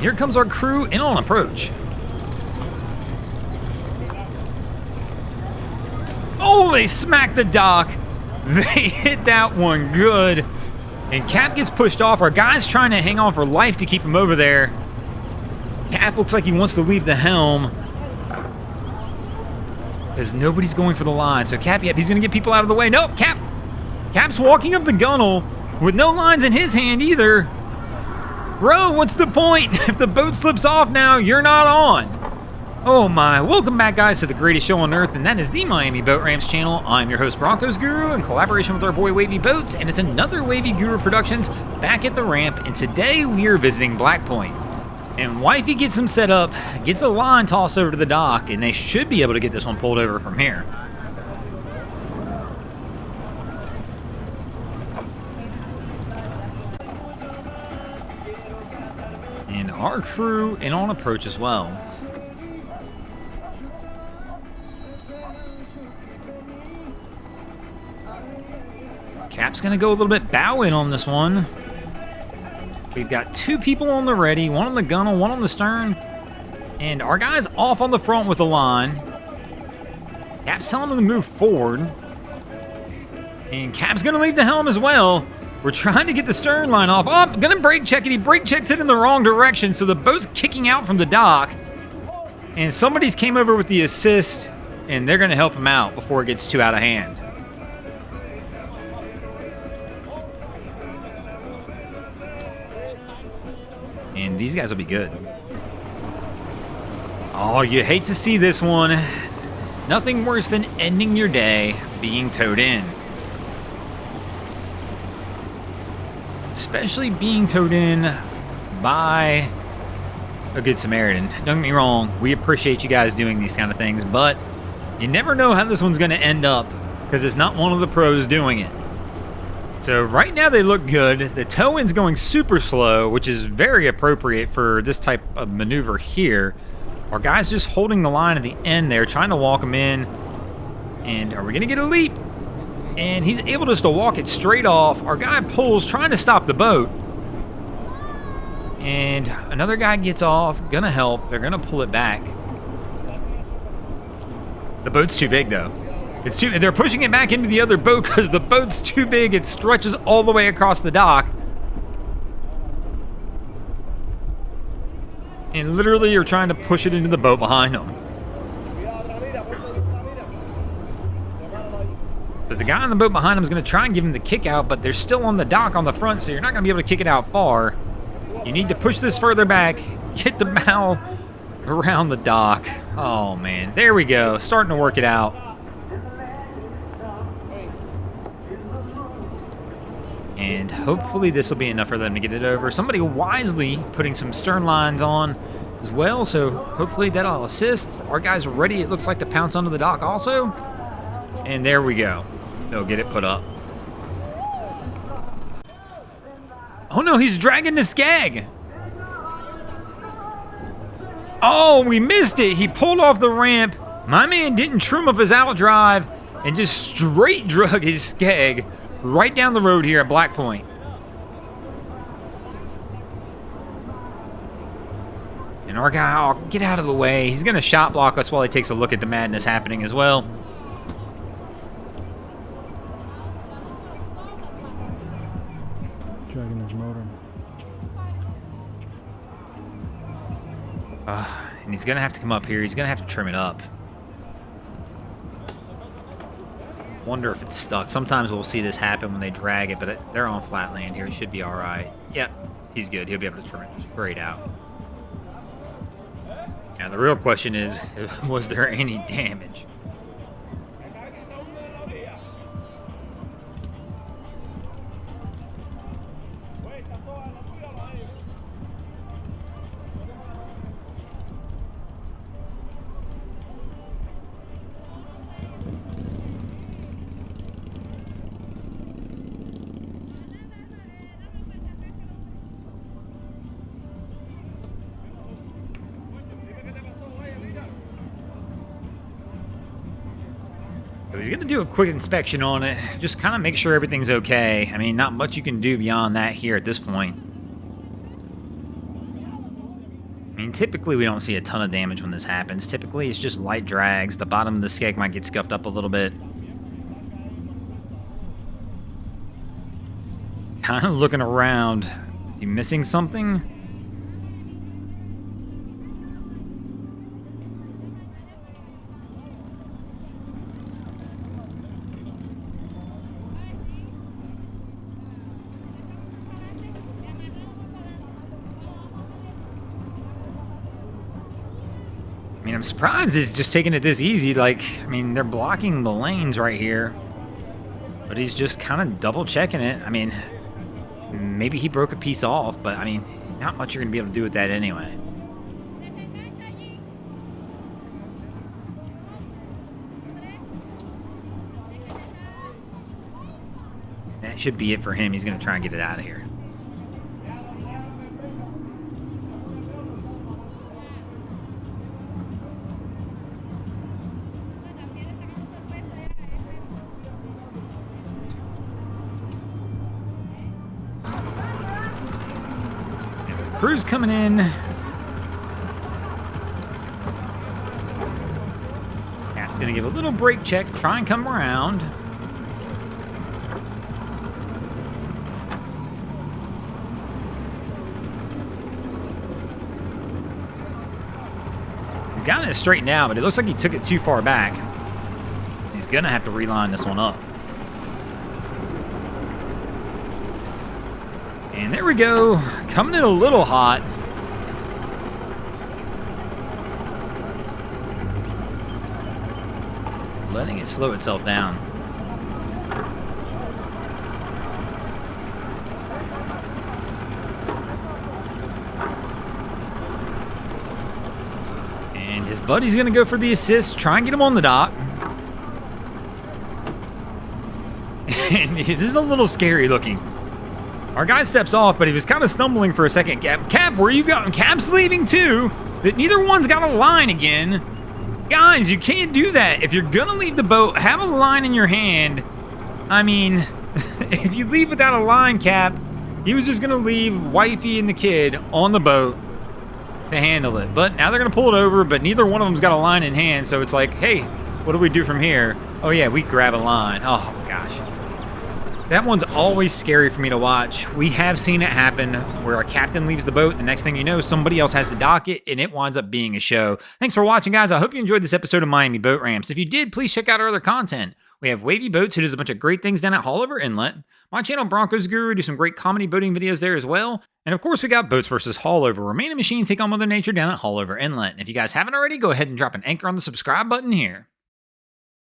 here comes our crew in on approach. Oh, they smacked the dock. They hit that one good. And Cap gets pushed off. Our guy's trying to hang on for life to keep him over there. Cap looks like he wants to leave the helm, because nobody's going for the line. So Cap, yep, he's going to get people out of the way. Nope, Cap's walking up the gunnel with no lines in his hand either. Bro, what's the point? If the boat slips off now, you're not on. Oh my. Welcome back, guys, to the greatest show on earth, and that is the Miami Boat Ramps channel. I'm your host, Broncos Guru, in collaboration with our boy Wavy Boats, and it's another Wavy Guru Productions back at the ramp, and today we are visiting Black Point. And Wifey gets him set up, gets a line tossed over to the dock, and they should be able to get this one pulled over from here. And our crew in on approach as well. Cap's gonna go a little bit bow in on this one. We've got two people on the ready, one on the gunnel, one on the stern, and our guy's off on the front with the line. Cap's telling him to move forward, and Cap's gonna leave the helm as well. We're trying to get the stern line off. Oh, gonna brake check it. He brake checks it in the wrong direction, so the boat's kicking out from the dock, and somebody's came over with the assist, and they're gonna help him out before it gets too out of hand. And these guys will be good. Oh, you hate to see this one. Nothing worse than ending your day being towed in. Especially being towed in by a good Samaritan. Don't get me wrong, we appreciate you guys doing these kind of things, but you never know how this one's going to end up because it's not one of the pros doing it. So right now they look good. The tow-in's going super slow, which is very appropriate for this type of maneuver here. Our guy's just holding the line at the end there, trying to walk him in. And are we gonna get a leap? And he's able just to walk it straight off. Our guy pulls, trying to stop the boat. And another guy gets off, gonna help. They're gonna pull it back. The boat's too big though. They're pushing it back into the other boat because the boat's too big. It stretches all the way across the dock. And literally you're trying to push it into the boat behind them. So the guy on the boat behind him is going to try and give him the kick out, but they're still on the dock on the front, so you're not going to be able to kick it out far. You need to push this further back, get the bow around the dock. Oh man, there we go. Starting to work it out. And hopefully this will be enough for them to get it over. Somebody wisely putting some stern lines on as well, so hopefully that'll assist. Our guys are ready, it looks like, to pounce onto the dock also. And there we go. They'll get it put up. Oh no, he's dragging the skag. Oh, we missed it. He pulled off the ramp. My man didn't trim up his outdrive and just straight drug his skag right down the road here at Black Point. And our guy, oh, get out of the way. He's going to shot block us while he takes a look at the madness happening as well. Dragging his motor. And he's going to have to come up here. He's going to have to trim it up. Wonder if it's stuck. Sometimes we'll see this happen when they drag it, but they're on flat land here. It should be all right. Yep, he's good. He'll be able to trim it straight out. Now the real question is, was there any damage? So he's going to do a quick inspection on it, just kind of make sure everything's okay. I mean, not much you can do beyond that here at this point. I mean, typically we don't see a ton of damage when this happens. Typically it's just light drags. The bottom of the skeg might get scuffed up a little bit. Kind of looking around. Is he missing something? I mean, I'm surprised he's just taking it this easy. Like, I mean, they're blocking the lanes right here. But he's just kind of double checking it. I mean, maybe he broke a piece off, but I mean, not much you're going to be able to do with that anyway. That should be it for him. He's going to try and get it out of here. Crew's coming in. Cap's gonna give a little brake check, try and come around. He's gotten it straightened out, but it looks like he took it too far back. He's gonna have to reline this one up. And there we go, coming in a little hot. Letting it slow itself down. And his buddy's gonna go for the assist, try and get him on the dock. And this is a little scary looking. Our guy steps off, but he was kind of stumbling for a second. Cap, where you going? Cap's leaving too. But neither one's got a line again. Guys, you can't do that. If you're gonna leave the boat, have a line in your hand. I mean, if you leave without a line, Cap, he was just gonna leave Wifey and the kid on the boat to handle it. But now they're gonna pull it over, but neither one of them's got a line in hand, so it's like, hey, what do we do from here? Oh yeah, we grab a line. Oh gosh. That one's always scary for me to watch. We have seen it happen where a captain leaves the boat. The next thing you know, somebody else has to dock it, and it winds up being a show. Thanks for watching, guys. I hope you enjoyed this episode of Miami Boat Ramps. If you did, please check out our other content. We have Wavy Boats, who does a bunch of great things down at Haulover Inlet. My channel, Broncos Guru, we do some great comedy boating videos there as well. And of course, we got Boats vs. Haulover, where man and machine take on Mother Nature down at Haulover Inlet. And if you guys haven't already, go ahead and drop an anchor on the subscribe button here.